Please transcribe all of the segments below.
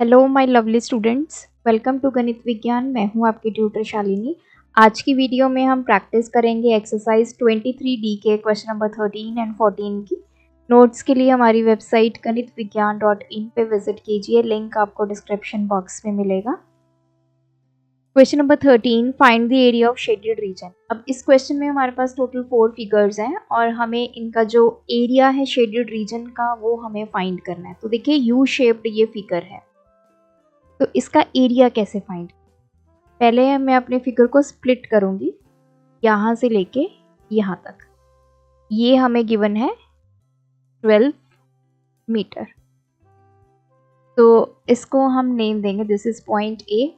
Hello my lovely students, welcome to Ganit Vigyan. मैं हूं आपकी ट्यूटर शालिनी। आज की वीडियो में हम प्रैक्टिस करेंगे एक्सरसाइज 23D के क्वेश्चन नंबर 13 एंड 14 की। नोट्स के लिए हमारी वेबसाइट ganitviggyan.in पे विजिट कीजिए, लिंक आपको डिस्क्रिप्शन बॉक्स में मिलेगा। Question number 13, find the area of shaded reason. अब इस क्वेश्चन में हमारे पास टोटल 4 फिगर्स हैं और हमें इनका जो एरिया है शेडेड रीजन का वो हमें फाइंड करना है। तो देखिए यू शेप्ड ये फिगर है, तो इसका एरिया कैसे फाइंड। पहले मैं अपने फिगर को स्प्लिट करूंगी यहाँ से लेके यहाँ तक। ये हमें गिवन है 12 मीटर, तो इसको हम नेम देंगे, this is point A,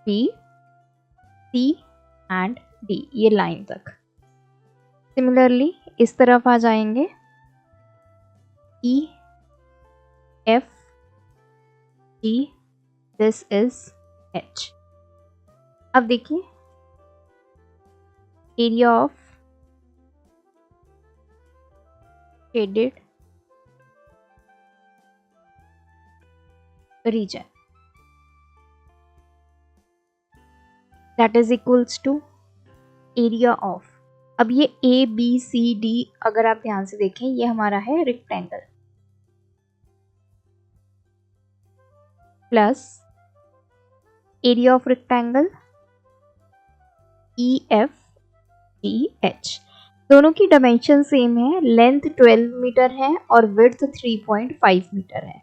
B, C and D, ये लाइन तक। सिमिलरली इस तरफ आ जाएंगे, E, F, G, this is H. अब देखिए area of shaded region that is equals to area of, अब ये ए बी सी डी अगर आप ध्यान से देखें ये हमारा है rectangle, plus area of rectangle E F ji H. दोनों की डायमेंशन सेम है, लेंथ 12 मीटर है और विड्थ 3.5 मीटर है।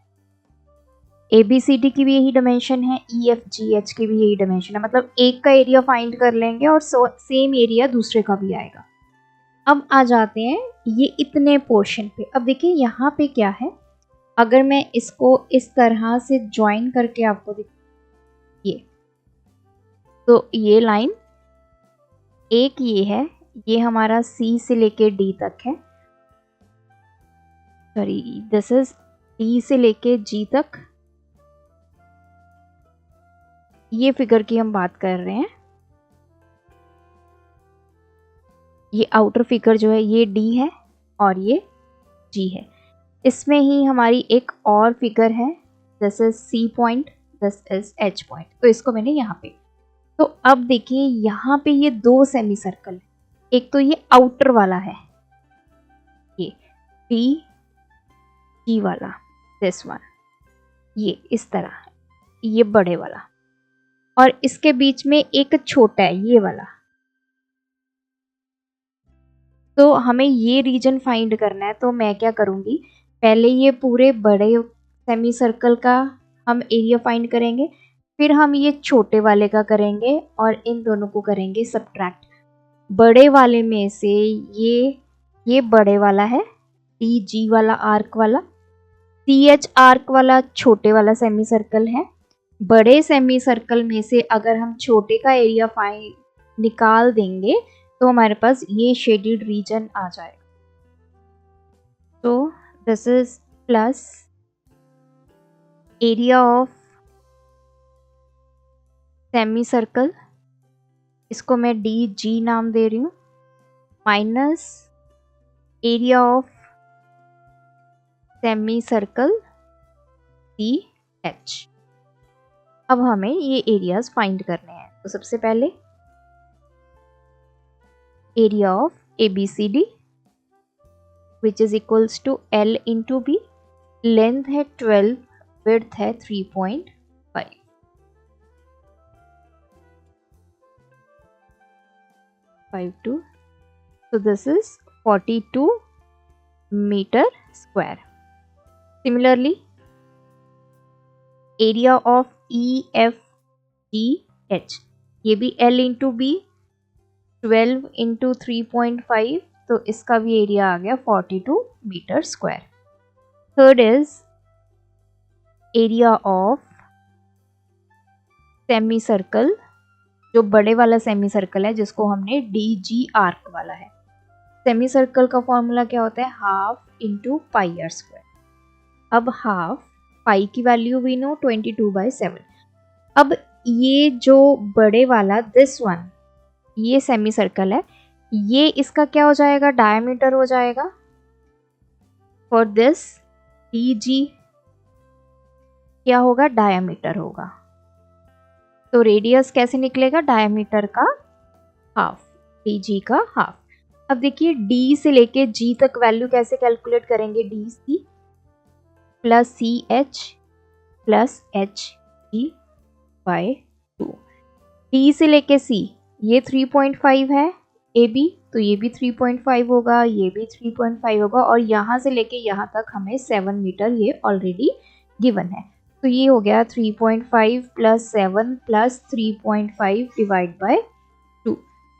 ए बी सी डी की भी यही डायमेंशन है, ई एफ जी एच की भी यही डायमेंशन है, मतलब एक का एरिया फाइंड कर लेंगे और सेम एरिया दूसरे का भी आएगा। अब आ जाते हैं ये इतने पोर्शन पे। अब देखिए यहाँ पे क्या है, अगर मैं इसको इस तरह से ज्वाइन करके आपको ये, तो ये लाइन एक ये है, ये हमारा सी से लेके डी तक है, सॉरी दिस इज डी से लेके जी तक। ये फिगर की हम बात कर रहे हैं, ये आउटर फिगर जो है ये डी है और ये जी है। इसमें ही हमारी एक और फिगर है, this is C point, this is H point, तो इसको मैंने यहाँ पे। तो अब देखिए यहाँ पे ये दो सेमी सर्कल है, एक तो ये आउटर वाला है, ये डी जी वाला, दिस वन, ये इस तरह है, ये बड़े वाला, और इसके बीच में एक छोटा है ये वाला। तो हमें ये रीजन फाइंड करना है, तो मैं क्या करूँगी, पहले ये पूरे बड़े सेमी सर्कल का हम एरिया फाइंड करेंगे, फिर हम ये छोटे वाले का करेंगे और इन दोनों को करेंगे सब्ट्रैक्ट। बड़े वाले में से ये बड़े वाला है, डी जी वाला आर्क वाला, सी एच आर्क वाला छोटे वाला सेमी सर्कल है। बड़े सेमी सर्कल में से अगर हम छोटे का एरिया फाइंड निकाल देंगे तो हमारे पास ये शेडेड रीजन आ जाएगा। तो this is plus area of semicircle, इसको मैं डी जी नाम दे रही हूँ, minus area of semicircle C H. अब हमें ये एरियाज फाइंड करने हैं। तो सबसे पहले area of A B C D which is equals to L into B, length है 12, विड्थ है 3.5, so this is 42 meter square. Similarly, area of EFGH, ये भी L इंटू बी, 12 इंटू 3.5, तो इसका भी एरिया आ गया 42 metre square. Third is area of semicircle, जो बड़े वाला सेमी सर्कल है जिसको हमने डी जी आर्क वाला है। सेमी सर्कल का फॉर्मूला क्या होता है, half into pi r square. अब हाफ, पाई की वैल्यू वी नो 22/7। अब ये जो बड़े वाला दिस वन, ये सेमी सर्कल है, ये इसका क्या हो जाएगा, डायमीटर हो जाएगा फॉर दिस डी जी, क्या होगा, डायमीटर होगा। तो रेडियस कैसे निकलेगा, डायमीटर का हाफ, dg का हाफ। अब देखिए d से लेके g तक वैल्यू कैसे कैलकुलेट करेंगे, dc plus ch plus hg by 2। d से लेके c ये 3.5 है AB, तो ये भी 3.5 होगा, ये भी 3.5 होगा, और यहाँ से लेके यहाँ तक हमें 7 मीटर ये ऑलरेडी गिवन है। तो ये हो गया 3.5 plus 7 plus 3.5 divide by 2।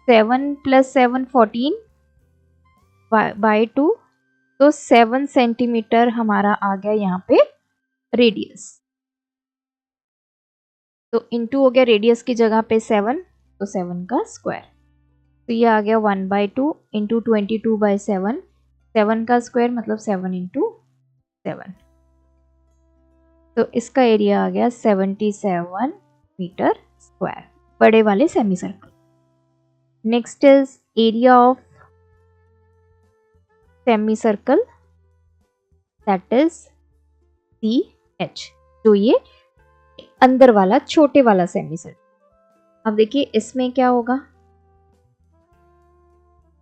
7 plus 7 14 by 2, तो 7 सेंटीमीटर हमारा आ गया यहाँ पे रेडियस। तो इंटू हो गया रेडियस की जगह पे 7, तो 7 का स्क्वायर। तो ये आ गया 1/2 इंटू 22/7, 7 का स्क्वायर मतलब 7 इंटू 7। तो इसका एरिया आ गया 77 मीटर स्क्वायर, बड़े वाले semi circle. Next is area of semi circle, that is CH, जो ये अंदर वाला छोटे वाला सेमी सर्कल। अब देखिए इसमें क्या होगा,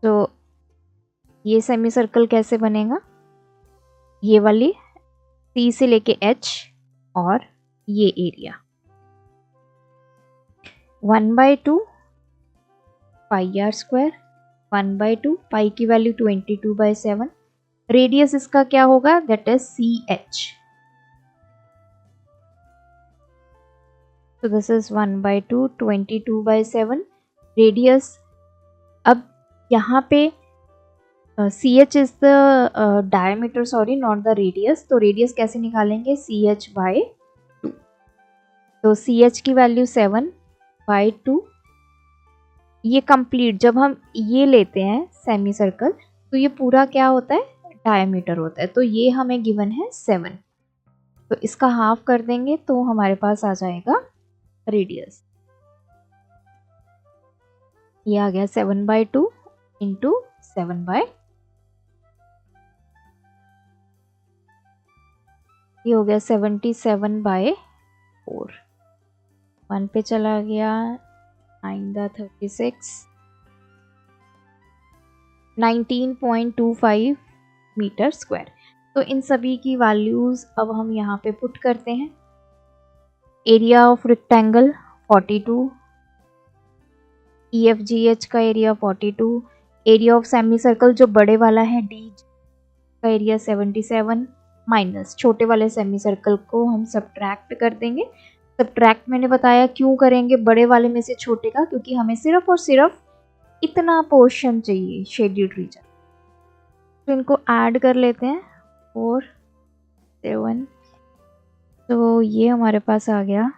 तो ये सेमी सर्कल कैसे बनेगा, ये वाली C से लेके H और ये area 1/2 pi r square, 1/2 pi की वैल्यू 22/7। रेडियस इसका क्या होगा, दैट इज CH। तो दिस इज 1/2 22/7 रेडियस। अब यहाँ पे CH is the diameter, sorry not the radius. तो रेडियस कैसे निकालेंगे, CH बाय 2। तो CH की वैल्यू 7/2। ये कंप्लीट जब हम ये लेते हैं सेमी सर्कल, तो ये पूरा क्या होता है, डायमीटर होता है। तो ये हमें गिवन है 7, तो इसका हाफ कर देंगे तो हमारे पास आ जाएगा रेडियस। ये आ गया 7/2 इंटू 7/, ये हो गया 77/4। 1 पे चला गया, 9 36, 19.25 मीटर स्क्वायर। तो इन सभी की वैल्यूज अब हम यहाँ पे पुट करते हैं। एरिया ऑफ रेक्टेंगल 42, EFGH का area 42, area of semicircle जो बड़े वाला है D का एरिया 77, माइनस छोटे वाले सेमी सर्कल को हम सब्ट्रैक्ट कर देंगे। सब्ट्रैक्ट मैंने बताया क्यों करेंगे बड़े वाले में से छोटे का, क्योंकि हमें सिर्फ और सिर्फ इतना पोर्शन चाहिए शेडेड रीजन। तो इनको ऐड कर लेते हैं 4 7, तो ये हमारे पास आ गया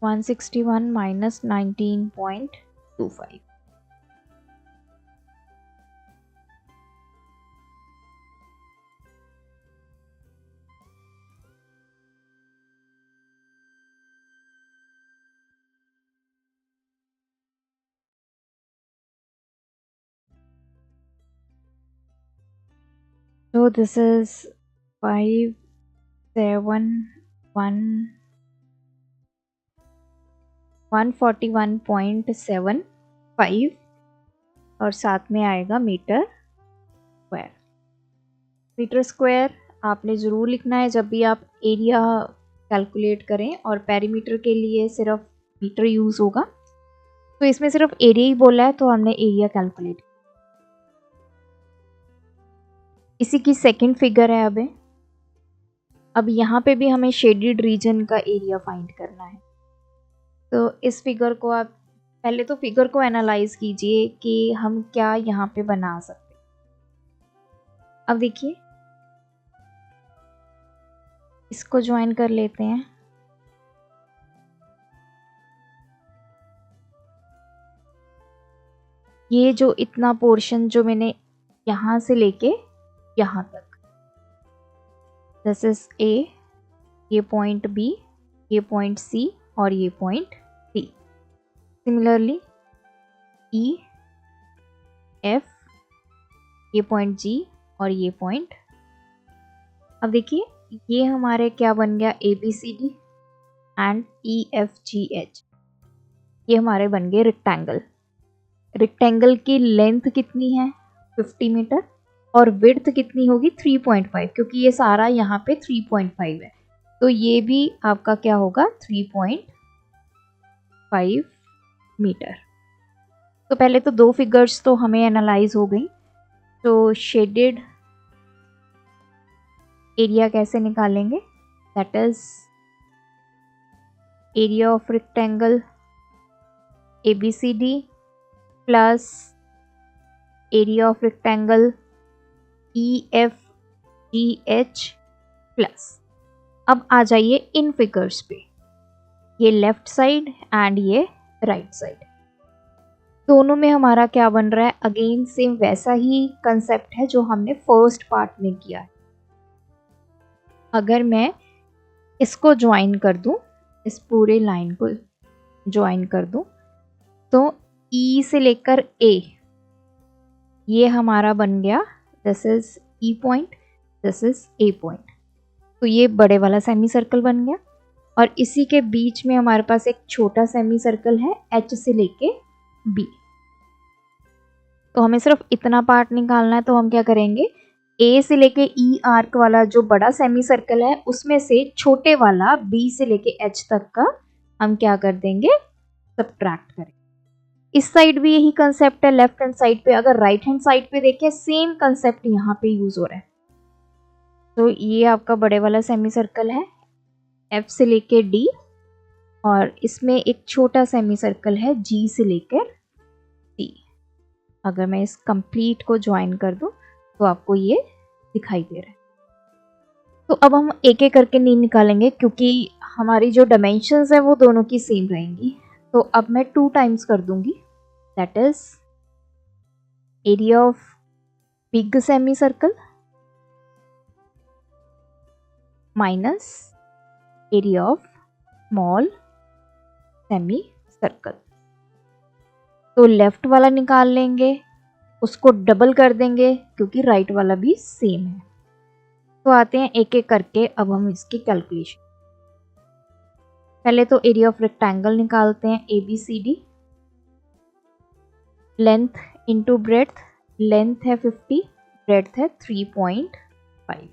161 माइनस 19.25। So this is 141.75 और साथ में आएगा मीटर स्क्वायर। मीटर स्क्वायर आपने ज़रूर लिखना है जब भी आप एरिया कैलकुलेट करें, और पेरीमीटर के लिए सिर्फ मीटर यूज़ होगा। तो इसमें सिर्फ एरिया ही बोला है, तो हमने एरिया कैलकुलेट। इसी की सेकंड फिगर है। अब यहाँ पे भी हमें शेडेड रीजन का एरिया फाइंड करना है। तो इस फिगर को आप पहले तो फिगर को एनालाइज कीजिए कि हम क्या यहाँ पे बना सकते हैं। अब देखिए इसको ज्वाइन कर लेते हैं। ये जो इतना पोर्शन जो मैंने यहाँ से लेके यहाँ तक, दिस इज A, ये पॉइंट B, ये पॉइंट C और ये point D। Similarly E, F, ये पॉइंट G और ये पॉइंट। अब देखिए ये हमारे क्या बन गया, ABCD एंड EFGH, ये हमारे बन गए रेक्टेंगल। रेक्टेंगल की लेंथ कितनी है 50 मीटर और विड्थ कितनी होगी 3.5, क्योंकि ये सारा यहाँ पे 3.5 है, तो ये भी आपका क्या होगा 3.5 मीटर। तो पहले तो दो फिगर्स तो हमें एनालाइज हो गई। तो शेडेड एरिया कैसे निकालेंगे, that is area of rectangle ABCD plus area of rectangle EFGH plus. अब आ जाइए इन फिगर्स पे, ये लेफ्ट साइड एंड ये राइट साइड, दोनों में हमारा क्या बन रहा है, अगेन सेम वैसा ही कंसेप्ट है जो हमने फर्स्ट पार्ट में किया है। अगर मैं इसको ज्वाइन कर दूं, इस पूरे लाइन को ज्वाइन कर दूं, तो E से लेकर A, ये हमारा बन गया, this is E point, this is A point, तो ये बड़े वाला सेमी सर्कल बन गया। और इसी के बीच में हमारे पास एक छोटा सेमी सर्कल है H से लेके B। तो हमें सिर्फ इतना पार्ट निकालना है, तो हम क्या करेंगे, A से लेके E आर्क वाला जो बड़ा सेमी सर्कल है उसमें से छोटे वाला B से लेके H तक का हम क्या कर देंगे, सब्ट्रैक्ट करेंगे। इस साइड भी यही कंसेप्ट है लेफ्ट हैंड साइड पे। अगर राइट हैंड साइड पे देखें सेम कंसेप्ट यहाँ पे यूज हो रहा है। तो ये आपका बड़े वाला सेमी सर्कल है F से लेके D, और इसमें एक छोटा सेमी सर्कल है G से लेकर C। अगर मैं इस कंप्लीट को ज्वाइन कर दूं तो आपको ये दिखाई दे रहा है। तो अब हम एक एक करके नहीं निकालेंगे क्योंकि हमारी जो डायमेंशंस है वो दोनों की सेम रहेंगी। तो अब मैं 2 टाइम्स कर दूंगी, that is area of big semi circle minus area of small semi circle. तो लेफ्ट वाला निकाल लेंगे, उसको डबल कर देंगे क्योंकि राइट वाला भी सेम है। तो आते हैं एक एक करके अब हम इसकी कैलकुलेशन। पहले तो एरिया ऑफ रेक्टेंगल निकालते हैं ABCD, length into breadth, length है 50, ब्रेड्थ है 3.5।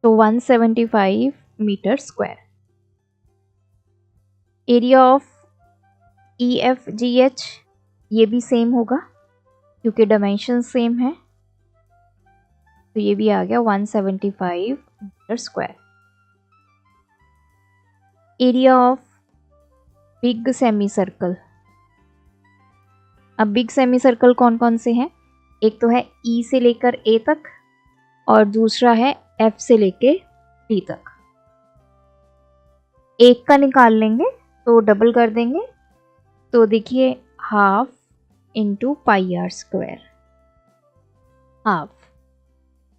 तो 175 metre square. Area of EFGH ये भी सेम होगा क्योंकि डायमेंशन सेम है, तो ये भी आ गया 175 metre square. Area of big semicircle, अब बिग सेमी सर्कल कौन कौन से हैं, एक तो है E से लेकर A तक और दूसरा है F से लेके D तक। एक का निकाल लेंगे तो डबल कर देंगे, तो देखिए half into pi r square, half.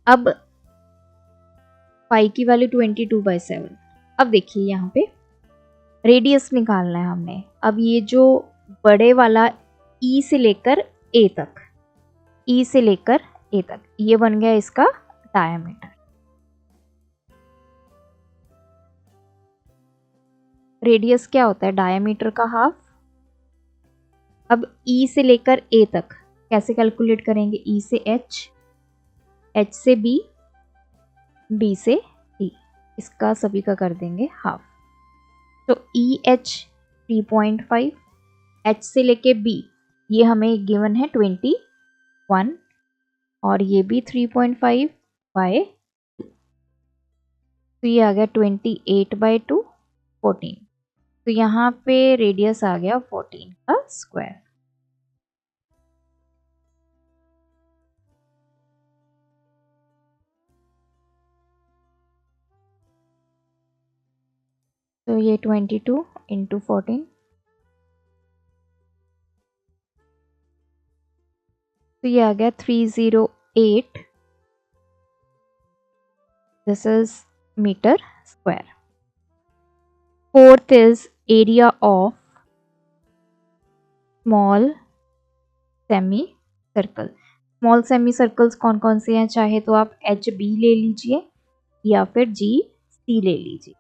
अब पाई की वैल्यू 22/7। अब देखिए यहाँ पे रेडियस निकालना है हमने। अब ये जो बड़े वाला E से लेकर A तक, E से लेकर A तक, ये बन गया इसका डायमीटर। रेडियस क्या होता है, डायमीटर का हाफ। अब E से लेकर A तक कैसे कैलकुलेट करेंगे, E से H, H से B, B से D, इसका सभी का कर देंगे हाफ। तो EH 3.5, H से लेके B ये हमें गिवन है 21 और ये भी 3.5 बाय 2, तो ये आ गया 28/2 14। तो यहाँ पे रेडियस आ गया 14 का स्क्वायर। तो ये 22 इंटू 14, तो ये आ गया 308, this is metre square. Fourth is area of small semicircle. Small semicircles कौन कौन से हैं, चाहे तो आप एच बी ले लीजिए या फिर जी सी ले लीजिए।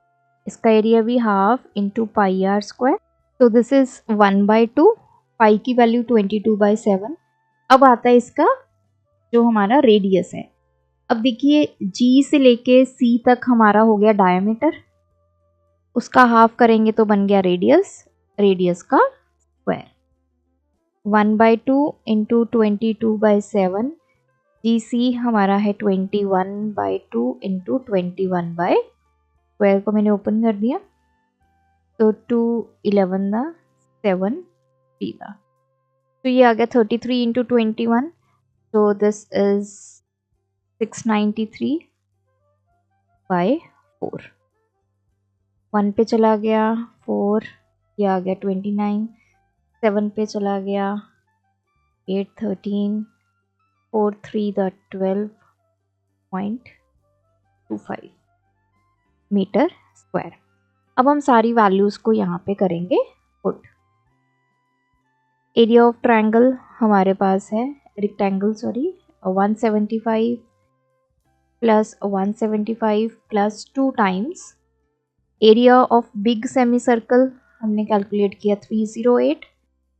इसका एरिया भी half into pi r square, तो दिस इज 1/2, पाई की वैल्यू 22/7। अब आता है इसका जो हमारा रेडियस है। अब देखिए जी से लेके सी तक हमारा हो गया डायमीटर, उसका हाफ करेंगे तो बन गया रेडियस, रेडियस का स्क्वायर 1/2 इंटू 22/7। जी सी हमारा है 21/2 इंटू 21 स्क्वायर को मैंने ओपन कर दिया, तो 2 11 दा 7 3 दा, तो ये आ गया 33 इंटू 21, तो दिस इज 693/4। 1 पे चला गया 4, ये आ गया 29, 7 पे चला गया 8 13, 4 3 द 12.25 मीटर स्क्वायर। अब हम सारी वैल्यूज को यहाँ पे करेंगे पुट। एरिया ऑफ ट्रायंगल हमारे पास है, rectangle sorry, 175 plus 175 plus 2 times area of big semi circle हमने कैलकुलेट किया 308,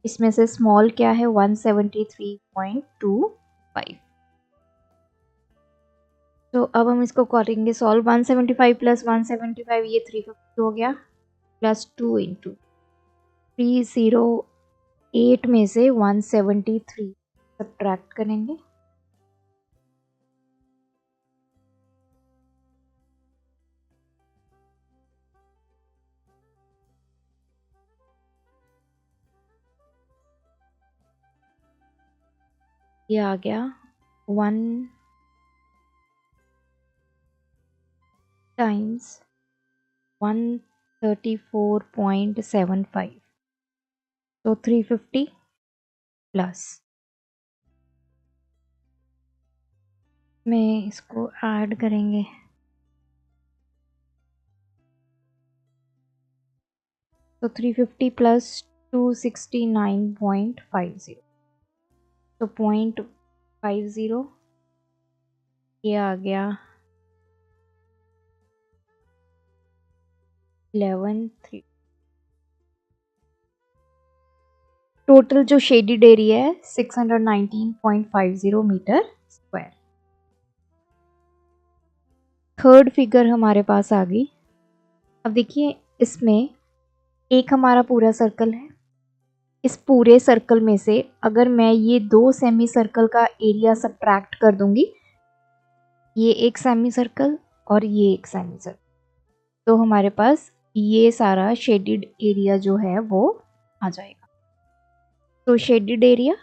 इसमें से स्मॉल क्या है 173.25। तो अब हम इसको करेंगे सॉल्व। 175 प्लस 175 ये 350 हो गया, प्लस 2 इंटू 308 में से 173 सब्ट्रैक्ट करेंगे, ये आ गया 1 टाइम्स 134.75, तो 350 प्लस में इसको ऐड करेंगे, तो 350 प्लस 269.50, तो 0.50 ये आ गया 11.3। टोटल जो शेडिड एरिया है 619.50 मीटर स्क्वायर। थर्ड फिगर हमारे पास आ गई। अब देखिए इसमें एक हमारा पूरा सर्कल है, इस पूरे सर्कल में से अगर मैं ये 2 सेमी सर्कल का एरिया सब्ट्रैक्ट कर दूंगी, ये एक सेमी सर्कल और ये एक सेमी सर्कल, तो हमारे पास ये सारा शेडिड एरिया जो है वो आ जाएगा। तो shaded area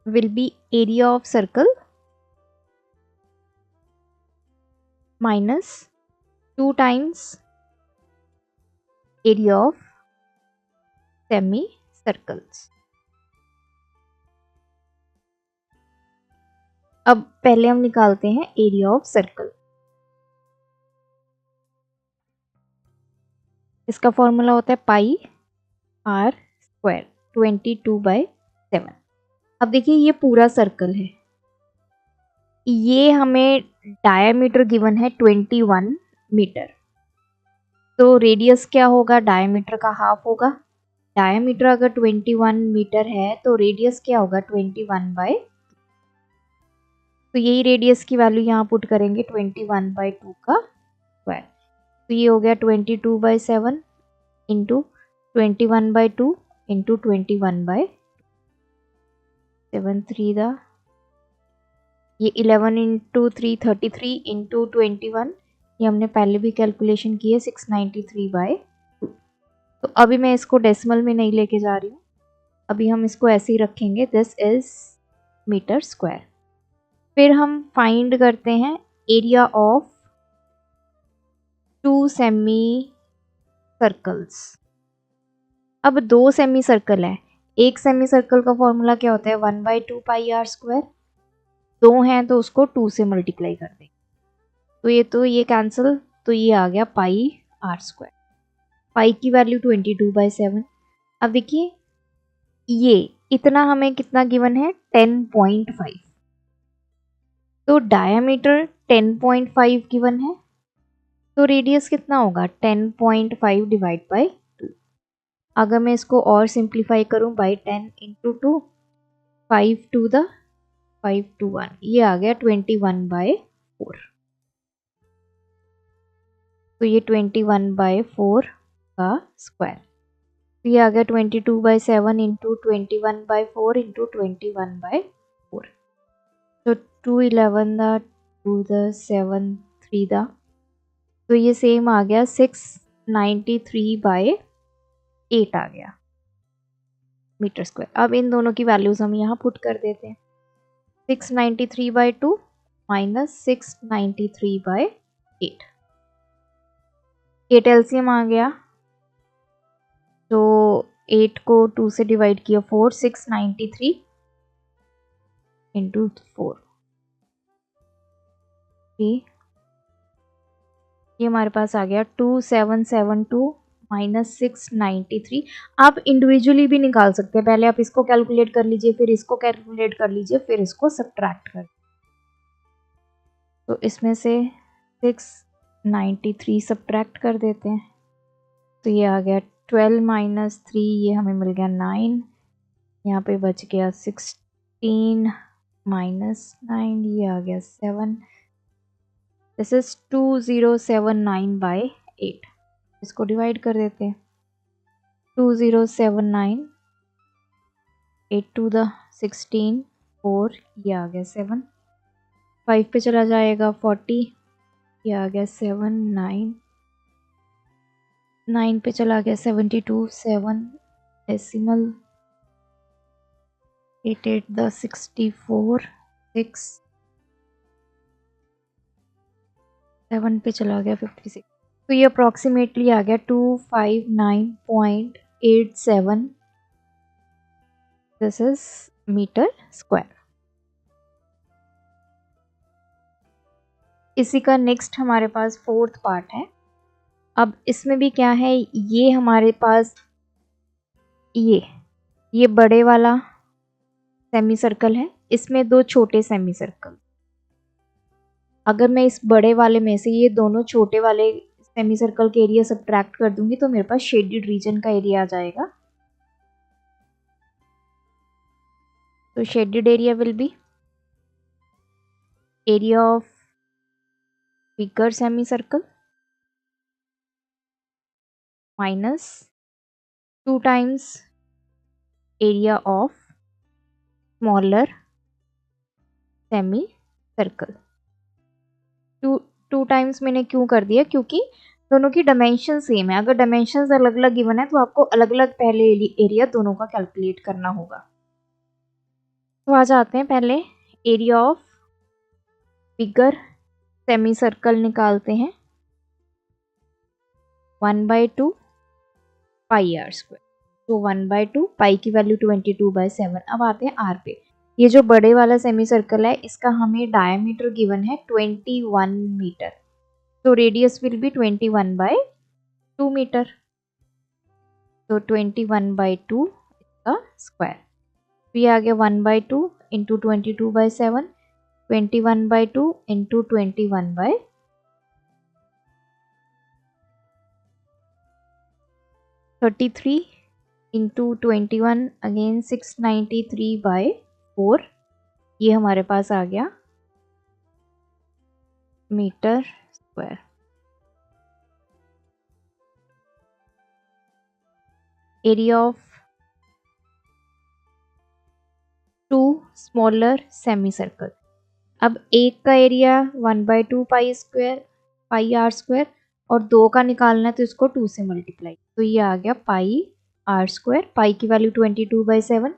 will be area of circle minus 2 times area of semicircles। अब पहले हम निकालते हैं एरिया ऑफ सर्कल। इसका फॉर्मूला होता है पाई आर स्क्वायर 22/7। अब देखिए ये पूरा सर्कल है, ये हमें डायमीटर गिवन है 21 मीटर, तो रेडियस क्या होगा, डायमीटर का हाफ होगा। डायमीटर अगर 21 मीटर है तो रेडियस क्या होगा 21/2, तो यही रेडियस की वैल्यू यहाँ पुट करेंगे 21/2 का स्क्वायर, तो ये हो गया 22/7 इंटू 21/2 इंटू 21/7 3 दा, ये 11 इंटू 3 33 इंटू 21, ये हमने पहले भी कैलकुलेशन की है 693/2। तो अभी मैं इसको डेसिमल में नहीं लेके जा रही हूँ, अभी हम इसको ऐसे ही रखेंगे, दिस इज मीटर स्क्वायर। फिर हम फाइंड करते हैं एरिया ऑफ 2 सेमी सर्कल्स। अब 2 सेमी सर्कल है, एक सेमी सर्कल का फॉर्मूला क्या होता है 1/2 पाई आर स्क्वायर, 2 हैं तो उसको 2 से मल्टीप्लाई कर देंगे, तो ये कैंसिल, तो ये आ गया पाई आर स्क्वायर। पाई की वैल्यू 22/7। अब देखिए ये इतना हमें कितना गिवन है 10.5, तो डायामीटर 10.5 गिवन है, तो रेडियस कितना होगा 10.5 डिवाइड बाई 2। अगर मैं इसको और सिंप्लीफाई करूं by 10 into 2, 5 to the 5 to 1, ये आ गया 21/4। तो ये 21/4 का स्क्वायर, तो ये आ गया 22/7 इंटू 21/4 इंटू 21/4। तो 2 11 द 2 द 7 3 द, तो ये सेम आ गया 693/8 आ गया मीटर स्क्वायर। अब इन दोनों की वैल्यूज हम यहाँ पुट कर देते हैं। 693/2 माइनस 693/8, 8 एलसीएम आ गया, तो 8 को 2 से डिवाइड किया 4, 693 इंटू 4, ये हमारे पास आ गया 2772 माइनस 693। आप इंडिविजुअली भी निकाल सकते हैं, पहले आप इसको कैलकुलेट कर लीजिए, फिर इसको कैलकुलेट कर लीजिए, फिर इसको सब्ट्रैक्ट कर। तो इसमें से 693 सब्ट्रैक्ट कर देते हैं, तो ये आ गया 12 माइनस 3, ये हमें मिल गया 9, यहाँ पे बच गया 16 माइनस 9, ये आ गया 7। This is 2079/8। इसको डिवाइड कर देते हैं, 2079, 8 टू द 16, 4, ये आ गया 7, 5 पे चला जाएगा 40, ये आ गया 7, 9 पे चला गया 72, 7 डेसिमल, 8 8 द 64, 6, 7 पे चला गया 56। तो ये अप्रॉक्सीमेटली आ गया 259.87, दिस इज मीटर स्क्वायर। इसी का नेक्स्ट हमारे पास फोर्थ पार्ट है। अब इसमें भी क्या है, ये हमारे पास ये बड़े वाला सेमी सर्कल है, इसमें दो छोटे सेमी सर्कल। अगर मैं इस बड़े वाले में से ये दोनों छोटे वाले सेमी सर्कल के एरिया सब्ट्रैक्ट कर दूंगी, तो मेरे पास शेडेड रीजन का एरिया आ जाएगा। तो shaded area will be area of bigger semi circle minus 2 times area of smaller semi circle. 2 times मैंने क्यों कर दिया, क्योंकि दोनों की डायमेंशन सेम है। अगर डायमेंशंस अलग अलग गिवन है तो आपको अलग अलग पहले एरिया दोनों का कैलकुलेट करना होगा। तो आ जाते हैं, पहले area of bigger semi circle निकालते हैं, 1/2 पाई आर स्क्वायर। तो 1/2 पाई की वैल्यू 22/7। अब आते हैं आर पे। ये जो बड़े वाला सेमी सर्कल है, इसका हमें डायमीटर गिवन है 21 मीटर, तो रेडियस विल बी 21/2 मीटर। तो 21/2 इसका स्क्वायर, तो ये आ गया 1/2 इंटू 22/7, 21/2 इंटू 21/33 इंटू 21, अगेन 693/4, ये हमारे पास आ गया metre square. Area of 2 smaller semicircle. अब एक का area 1/2 pi square pi r square, और 2 का निकालना है तो इसको 2 से मल्टीप्लाई, तो ये आ गया पाई आर स्क्वायर। पाई की वैल्यू 22/7।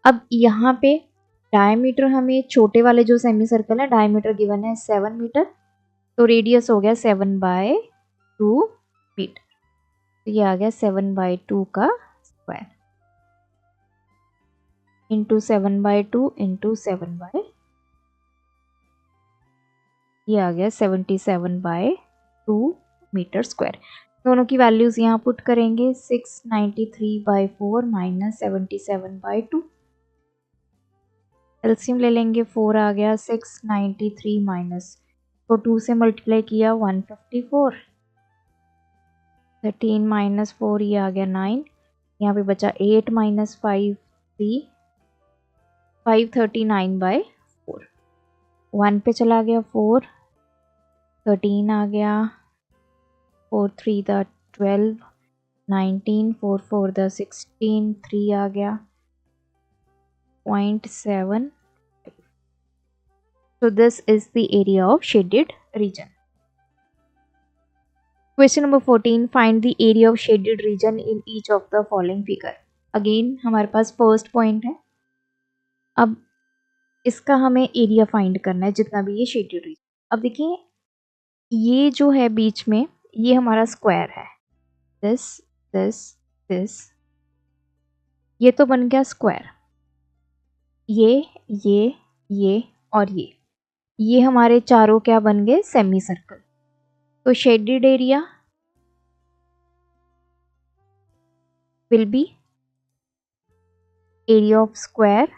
अब यहाँ पे डायमीटर हमें छोटे वाले जो सेमी सर्कल है, डायमीटर गिवन है 7 मीटर, तो रेडियस हो गया 7/2 मीटर, तो ये आ गया 7/2 का स्क्वायर इंटू 7/2 इंटू 7/, ये आ गया 77/2। 2 मीटर स्क्वायर। दोनों की वैल्यूज़ यहाँ पुट करेंगे 693/4 माइनस 77/2। एलसीएम ले लेंगे 4 आ गया 693 माइनस तो 2 से मल्टीप्लाई किया 154। 13 माइनस 4 ये आ गया 9। यहाँ पे बचा 8 माइनस 5 3 539/4। 1 पे चला गया 4, 13 आ गया 4 3 द 12, 19 4 4 द 16, 3 आ गया 0.7। So this is the area of shaded region. Question number 14. Find the area of shaded region in each of the following figure. Again हमारे पास फर्स्ट पॉइंट है। अब इसका हमें एरिया फाइंड करना है जितना भी ये शेडेड रीजन। अब देखिए ये जो है बीच में ये हमारा स्क्वायर है। दिस दिस दिस ये तो बन गया स्क्वायर। ये और ये हमारे चारों क्या बन गए सेमी सर्कल। तो shaded area will be area of square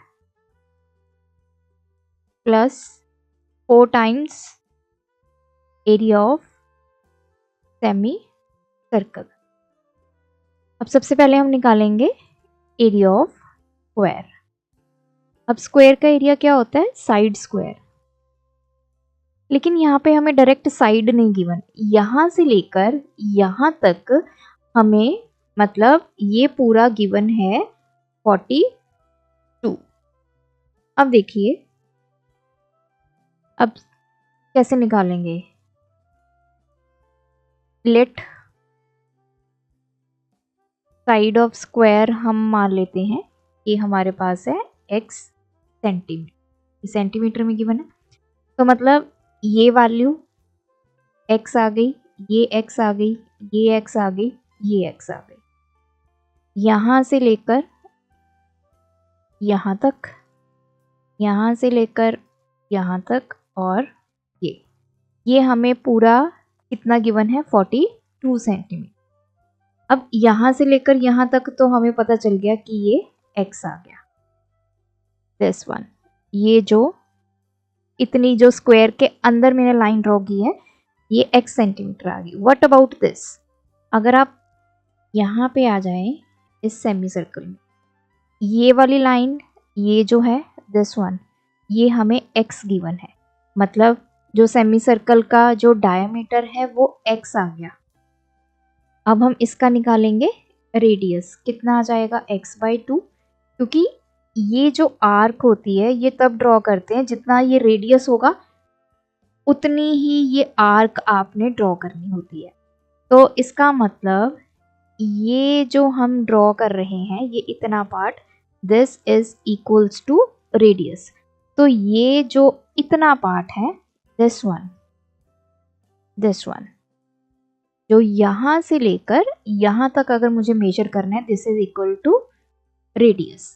plus 4 times area of semicircle. अब सबसे पहले हम निकालेंगे एरिया ऑफ स्क्वायर। अब स्क्वायर का एरिया क्या होता है साइड स्क्वायर, लेकिन यहाँ पे हमें डायरेक्ट साइड नहीं गिवन। यहाँ से लेकर यहाँ तक हमें मतलब ये पूरा गिवन है 42। अब देखिए अब कैसे निकालेंगे। लेट साइड ऑफ स्क्वायर हम मान लेते हैं कि हमारे पास है x सेंटीमीटर, सेंटीमीटर में गिवन है। तो मतलब ये वैल्यू x आ गई, ये x आ गई, ये x आ गई, ये x आ गई। यहाँ से लेकर यहाँ तक, यहाँ से लेकर यहाँ तक और ये हमें पूरा कितना गिवन है 42 सेंटीमीटर। अब यहाँ से लेकर यहाँ तक तो हमें पता चल गया कि ये x आ गया। दिस वन ये जो इतनी जो स्क्वायर के अंदर मैंने लाइन ड्रॉ की है ये x सेंटीमीटर आ गई। व्हाट अबाउट दिस, अगर आप यहाँ पे आ जाएं इस सेमी सर्कल में, ये वाली लाइन ये जो है दिस वन ये हमें x गिवन है। मतलब जो सेमी सर्कल का जो डायमीटर है वो x आ गया। अब हम इसका निकालेंगे रेडियस, कितना आ जाएगा x/2, क्योंकि ये जो आर्क होती है ये तब ड्रॉ करते हैं जितना ये रेडियस होगा उतनी ही ये आर्क आपने ड्रॉ करनी होती है। तो इसका मतलब ये जो हम ड्रॉ कर रहे हैं ये इतना part this is equals to radius. तो ये जो इतना पार्ट है दिस वन जो यहाँ से लेकर यहाँ तक अगर मुझे मेजर करना है this is equal to radius.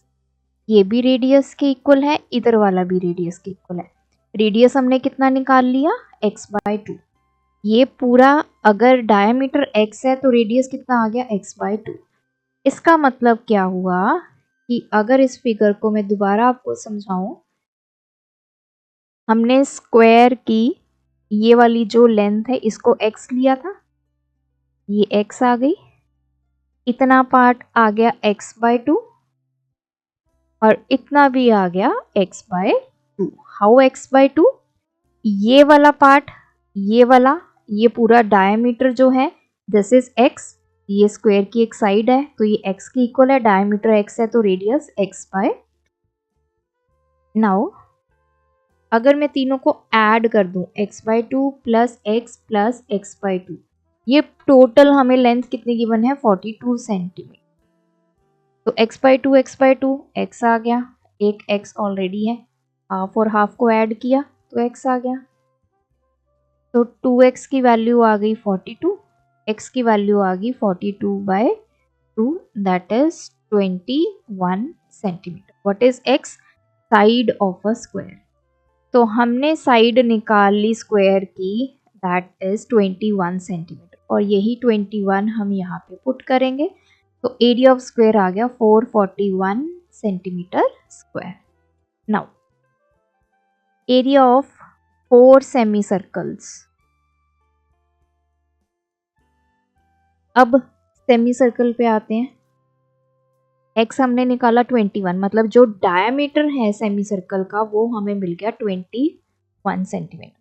ये भी रेडियस के इक्वल है, इधर वाला भी रेडियस के इक्वल है। रेडियस हमने कितना निकाल लिया x/2। ये पूरा अगर डायमीटर x है तो रेडियस कितना आ गया x/2। इसका मतलब क्या हुआ कि अगर इस फिगर को मैं दोबारा आपको समझाऊं, हमने स्क्वायर की ये वाली जो लेंथ है इसको x लिया था, ये x आ गई, इतना पार्ट आ गया x/2 और इतना भी आ गया x/2। हाउ x/2, ये वाला पार्ट ये वाला ये पूरा डायमीटर जो है दिस इज x, ये स्क्वायर की एक साइड है तो ये x की इक्वल है, डायमीटर x है तो रेडियस x/। नाउ अगर मैं तीनों को ऐड कर दूं x/2 plus x plus x/2, ये टोटल हमें लेंथ कितनी गिवन है 42 सेंटीमीटर। तो x/2 x आ गया, एक x ऑलरेडी है, हाफ और हाफ को ऐड किया तो x आ गया। तो 2x की वैल्यू आ गई 42, x की वैल्यू आ गई 42/2 that is 21 centimetre. What is x, side of a square. तो हमने साइड निकाल ली स्क्वायर की दैट इज 21 सेंटीमीटर, और यही 21 हम यहाँ पे पुट करेंगे, तो एरिया ऑफ स्क्वायर आ गया 441 centimetre square. Now area of 4 semi circles. अब सेमी सर्कल पे आते हैं। एक्स हमने निकाला 21, मतलब जो डायमीटर है सेमी सर्कल का वो हमें मिल गया 21 सेंटीमीटर।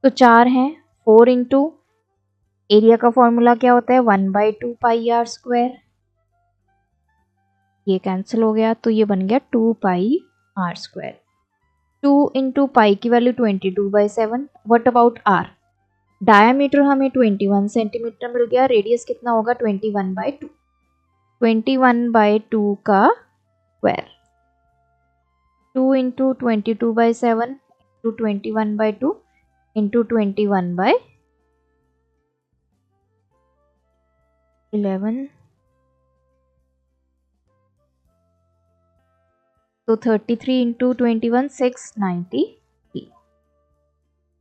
तो 4 हैं, 4 इंटू एरिया का फॉर्मूला क्या होता है 1/2 पाई आर स्क्वायर, ये कैंसिल हो गया तो ये बन गया 2 pi r square. 2 into pi की value 22/7। What about r? Diameter हमें 21 सेंटीमीटर मिल गया, रेडियस कितना होगा 21/2। 21/2 का स्क्वायर, 2 इंटू 22/7 इंटू 21/2 इंटू 21/11, तो 33 इंटू 21 693।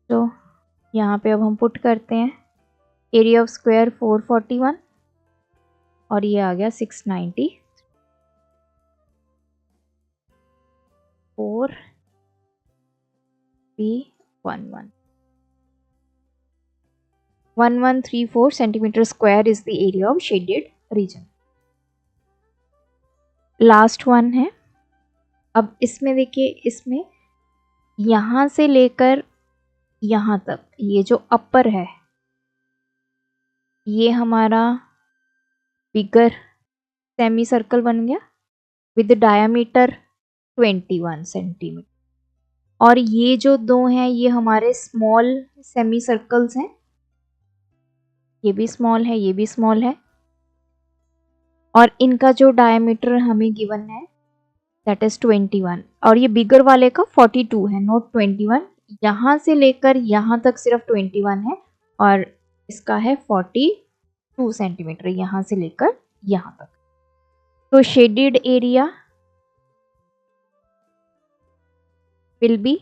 तो यहाँ पे अब हम पुट करते हैं एरिया ऑफ स्क्वायर 441 और ये आ गया 690, 1134 centimetre square is the area of shaded reason. Last one है। अब इसमें देखिए, इसमें यहां से लेकर यहां तक ये जो अपर है ये हमारा बिगर सेमी सर्कल बन गया विद डायमीटर 21 सेंटीमीटर, और ये जो दो हैं ये हमारे स्मॉल सेमी सर्कल्स हैं, ये भी स्मॉल है ये भी स्मॉल है, और इनका जो डायमीटर हमें गिवन है दैट इज 21, और ये बिगर वाले का 42 है, नोट 21। यहाँ से लेकर यहाँ तक सिर्फ 21 है और इसका है 42 सेंटीमीटर यहाँ से लेकर यहाँ तक। तो shaded area will be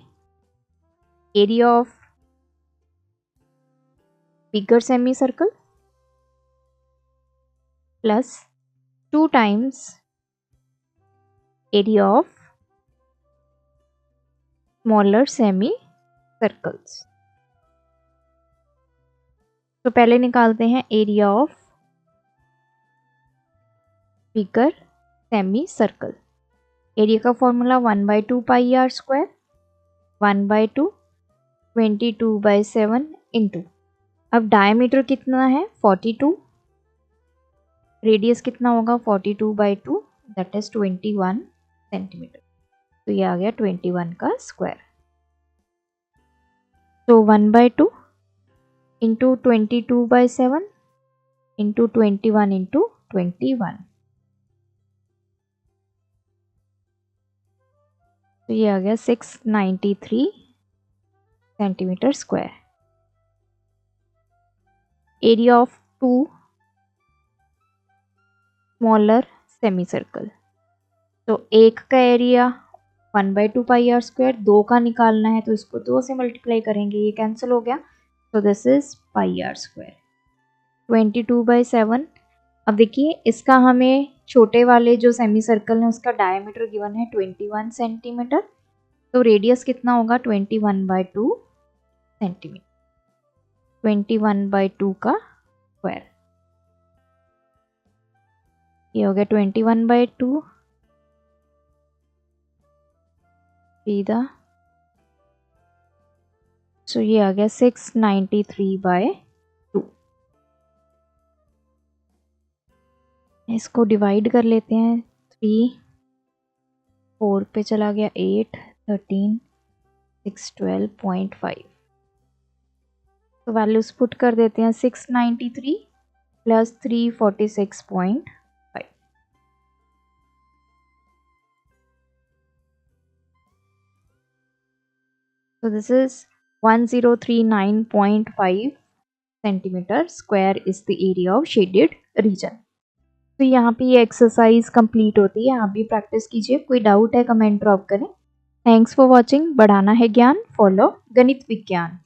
area of bigger semi circle plus 2 times area of smaller semi circles। तो पहले निकालते हैं area of bigger semi circle. Area का formula 1/2 pi r square, 1/2 22/7 into, अब डायमीटर कितना है 42, रेडियस कितना होगा 42/2 दैट इज 21 सेंटीमीटर, तो ये आ गया 21 का स्क्वायर। तो 1/2 इंटू 22/7 इंटू 21 इंटू 21, तो ये आ गया 693 centimetre square. Area of 2 smaller semi circle, तो एक का एरिया 1/2 पाई आर स्क्वायर, 2 का निकालना है तो इसको 2 से मल्टीप्लाई करेंगे, ये कैंसिल हो गया, तो this is pi r square. 22/7। अब देखिए इसका हमें छोटे वाले जो सेमी सर्कल है उसका डायमीटर गिवन है 21 सेंटीमीटर, तो रेडियस कितना होगा 21/2 सेंटीमीटर, 21/2 का स्क्वायर, ये हो गया 21/2 सीधा, सो ये आ गया 693/2। इसको डिवाइड कर लेते हैं, 3 4 पे चला गया 8 13 6 12.5, तो वैल्यूज पुट कर देते हैं 693 plus 346.5, so this is 1039.5 centimetre square is the area of shaded reason. तो यहाँ पे ये एक्सरसाइज कंप्लीट होती है, आप भी प्रैक्टिस कीजिए, कोई डाउट है कमेंट ड्रॉप करें। Thanks for watching. बढ़ाना है ज्ञान, फॉलो गणित विज्ञान।